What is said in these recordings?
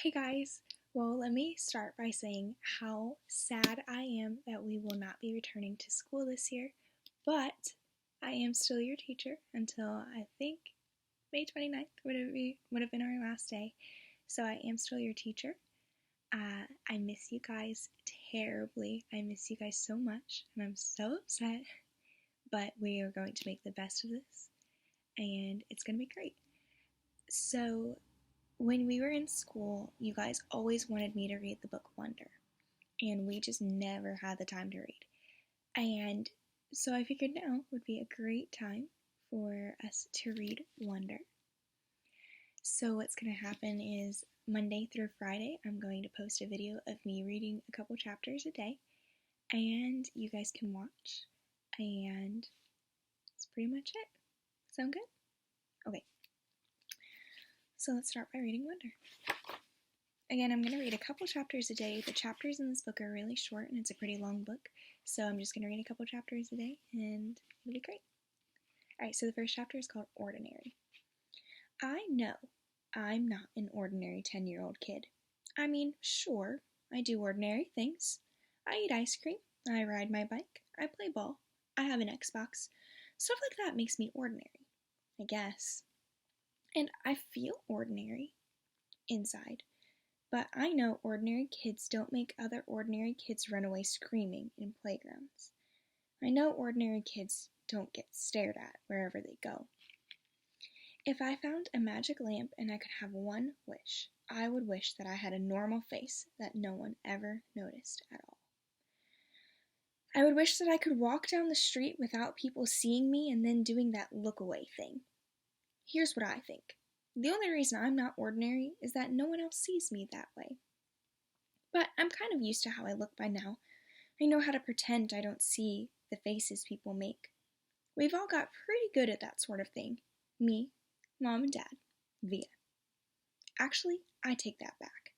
Hey guys! Well, let me start by saying how sad I am that we will not be returning to school this year, but I am still your teacher until I think May 29th would have been our last day. So I am still your teacher. I miss you guys terribly. I miss you guys so much, and I'm so upset, but we are going to make the best of this, and it's going to be great. So, when we were in school, you guys always wanted me to read the book Wonder, and we just never had the time to read. And so I figured now would be a great time for us to read Wonder. So what's going to happen is Monday through Friday, I'm going to post a video of me reading a couple chapters a day, and you guys can watch, and that's pretty much it. Sound good? Okay. So let's start by reading Wonder. Again, I'm going to read a couple chapters a day. The chapters in this book are really short, and it's a pretty long book, so I'm just going to read a couple chapters a day, and it'll be great. Alright, so the first chapter is called Ordinary. I know I'm not an ordinary 10-year-old kid. I mean, sure, I do ordinary things. I eat ice cream, I ride my bike, I play ball, I have an Xbox. Stuff like that makes me ordinary, I guess. And I feel ordinary inside. But I know ordinary kids don't make other ordinary kids run away screaming in playgrounds. I know ordinary kids don't get stared at wherever they go. If I found a magic lamp and I could have one wish, I would wish that I had a normal face that no one ever noticed at all. I would wish that I could walk down the street without people seeing me and then doing that look away thing. Here's what I think. The only reason I'm not ordinary is that no one else sees me that way. But I'm kind of used to how I look by now. I know how to pretend I don't see the faces people make. We've all got pretty good at that sort of thing. Me, Mom and Dad, Via. Actually, I take that back.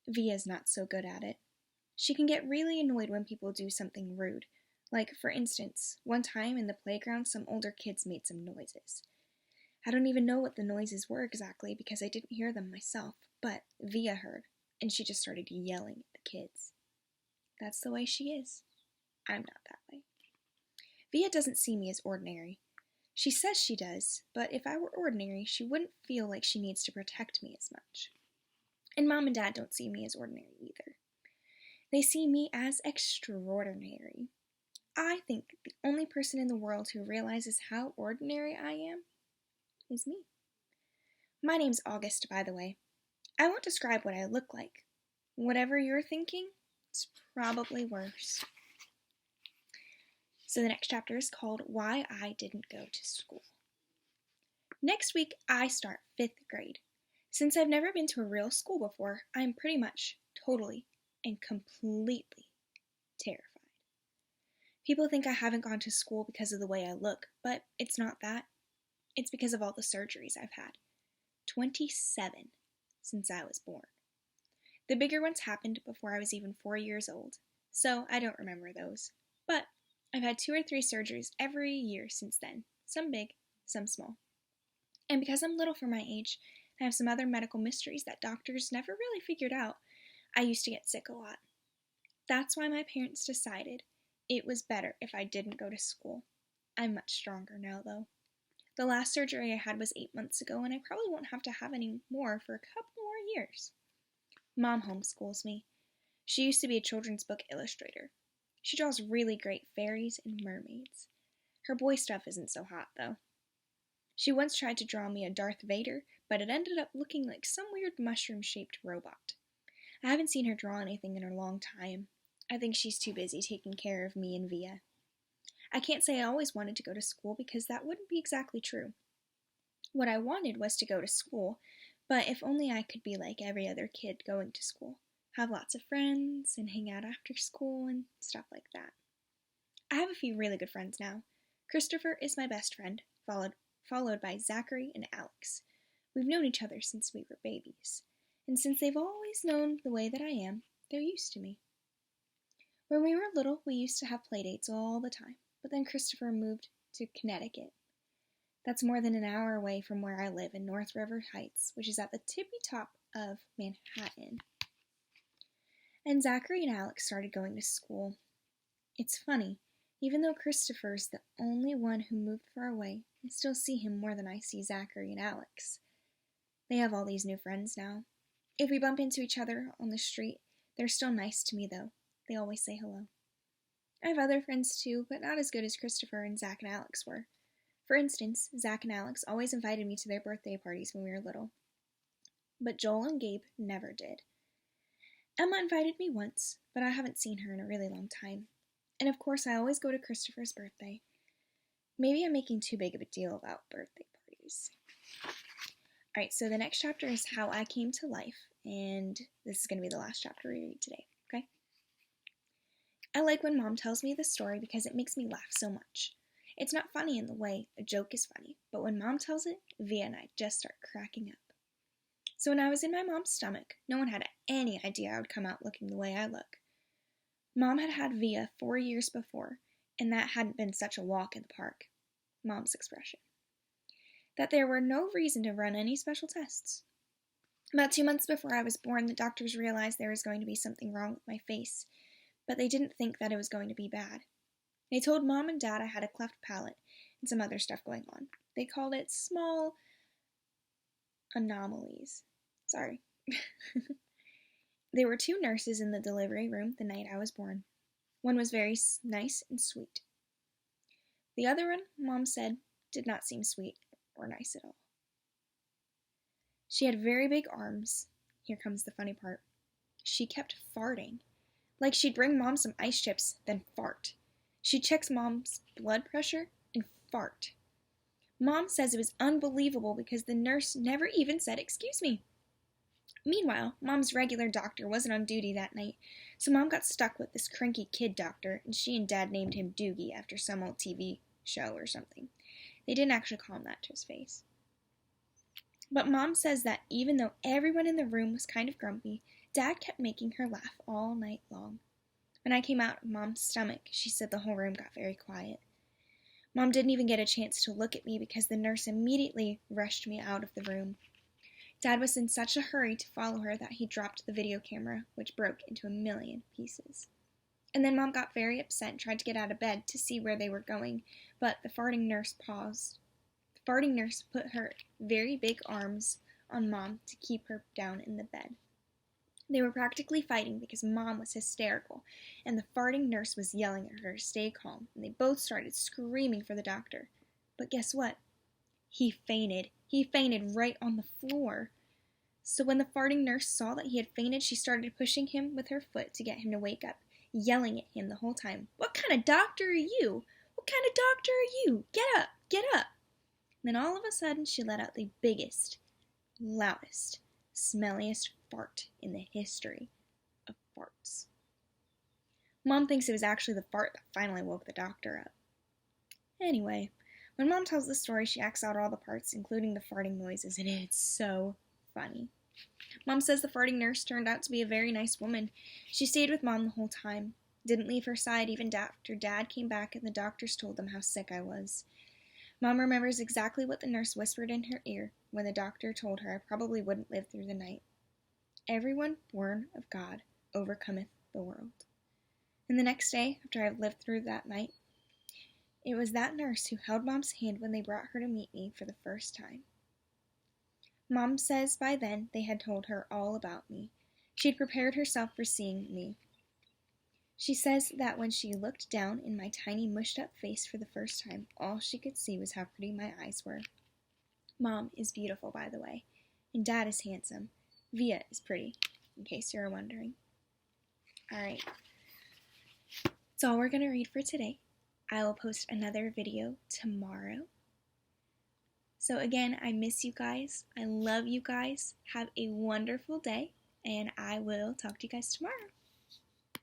Via's not so good at it. She can get really annoyed when people do something rude. Like, for instance, one time in the playground some older kids made some noises. I don't even know what the noises were exactly because I didn't hear them myself, but Via heard, and she just started yelling at the kids. That's the way she is. I'm not that way. Via doesn't see me as ordinary. She says she does, but if I were ordinary, she wouldn't feel like she needs to protect me as much. And Mom and Dad don't see me as ordinary either. They see me as extraordinary. I think the only person in the world who realizes how ordinary I am is me. My name's August, by the way. I won't describe what I look like. Whatever you're thinking, it's probably worse. So the next chapter is called Why I Didn't Go to School. Next week, I start 5th grade. Since I've never been to a real school before, I'm pretty much, totally, and completely terrified. People think I haven't gone to school because of the way I look, but it's not that. It's because of all the surgeries I've had. 27 since I was born. The bigger ones happened before I was even 4 years old, so I don't remember those. But I've had 2 or 3 surgeries every year since then, some big, some small. And because I'm little for my age, I have some other medical mysteries that doctors never really figured out. I used to get sick a lot. That's why my parents decided it was better if I didn't go to school. I'm much stronger now, though. The last surgery I had was 8 months ago, and I probably won't have to have any more for a couple more years. Mom homeschools me. She used to be a children's book illustrator. She draws really great fairies and mermaids. Her boy stuff isn't so hot, though. She once tried to draw me a Darth Vader, but it ended up looking like some weird mushroom-shaped robot. I haven't seen her draw anything in a long time. I think she's too busy taking care of me and Via. I can't say I always wanted to go to school because that wouldn't be exactly true. What I wanted was to go to school, but if only I could be like every other kid going to school, have lots of friends and hang out after school and stuff like that. I have a few really good friends now. Christopher is my best friend, followed by Zachary and Alex. We've known each other since we were babies, and since they've always known the way that I am, they're used to me. When we were little, we used to have playdates all the time. But then Christopher moved to Connecticut. That's more than an hour away from where I live in North River Heights, which is at the tippy top of Manhattan. And Zachary and Alex started going to school. It's funny, even though Christopher's the only one who moved far away, I still see him more than I see Zachary and Alex. They have all these new friends now. If we bump into each other on the street, they're still nice to me though. They always say hello. I have other friends too, but not as good as Christopher and Zach and Alex were. For instance, Zach and Alex always invited me to their birthday parties when we were little. But Joel and Gabe never did. Emma invited me once, but I haven't seen her in a really long time. And of course, I always go to Christopher's birthday. Maybe I'm making too big of a deal about birthday parties. Alright, so the next chapter is How I Came to Life, and this is going to be the last chapter we read today, okay? I like when Mom tells me this story because it makes me laugh so much. It's not funny in the way a joke is funny, but when Mom tells it, Via and I just start cracking up. So when I was in my mom's stomach, no one had any idea I would come out looking the way I look. Mom had had Via 4 years before, and that hadn't been such a walk in the park. Mom's expression. That there were no reason to run any special tests. About 2 months before I was born, the doctors realized there was going to be something wrong with my face, but they didn't think that it was going to be bad. They told Mom and Dad I had a cleft palate and some other stuff going on. They called it small anomalies. Sorry. There were 2 nurses in the delivery room the night I was born. One was very nice and sweet. The other one, Mom said, did not seem sweet or nice at all. She had very big arms. Here comes the funny part. She kept farting. Like she'd bring Mom some ice chips, then fart. She'd check Mom's blood pressure and fart. Mom says it was unbelievable because the nurse never even said, "Excuse me." Meanwhile, Mom's regular doctor wasn't on duty that night, so Mom got stuck with this cranky kid doctor, and she and Dad named him Doogie after some old TV show or something. They didn't actually call him that to his face. But Mom says that even though everyone in the room was kind of grumpy, Dad kept making her laugh all night long. When I came out of Mom's stomach, she said the whole room got very quiet. Mom didn't even get a chance to look at me because the nurse immediately rushed me out of the room. Dad was in such a hurry to follow her that he dropped the video camera, which broke into a million pieces. And then Mom got very upset and tried to get out of bed to see where they were going, but the farting nurse paused. The farting nurse put her very big arms on Mom to keep her down in the bed. They were practically fighting because Mom was hysterical, and the farting nurse was yelling at her to stay calm, and they both started screaming for the doctor. But guess what? He fainted. He fainted right on the floor. So when the farting nurse saw that he had fainted, she started pushing him with her foot to get him to wake up, yelling at him the whole time. "What kind of doctor are you? What kind of doctor are you? Get up! Get up!" And then all of a sudden, she let out the biggest, loudest, smelliest fart in the history of farts. Mom thinks it was actually the fart that finally woke the doctor up. Anyway, when Mom tells the story, she acts out all the parts, including the farting noises, and it's so funny. Mom says the farting nurse turned out to be a very nice woman. She stayed with Mom the whole time, didn't leave her side even after Dad came back and the doctors told them how sick I was. Mom remembers exactly what the nurse whispered in her ear when the doctor told her I probably wouldn't live through the night. "Everyone born of God overcometh the world." And the next day, after I had lived through that night, it was that nurse who held Mom's hand when they brought her to meet me for the first time. Mom says by then they had told her all about me. She'd prepared herself for seeing me. She says that when she looked down in my tiny mushed-up face for the first time, all she could see was how pretty my eyes were. Mom is beautiful, by the way, and Dad is handsome. Via is pretty, in case you're wondering. Alright, that's all we're going to read for today. I will post another video tomorrow. So again, I miss you guys. I love you guys. Have a wonderful day, and I will talk to you guys tomorrow.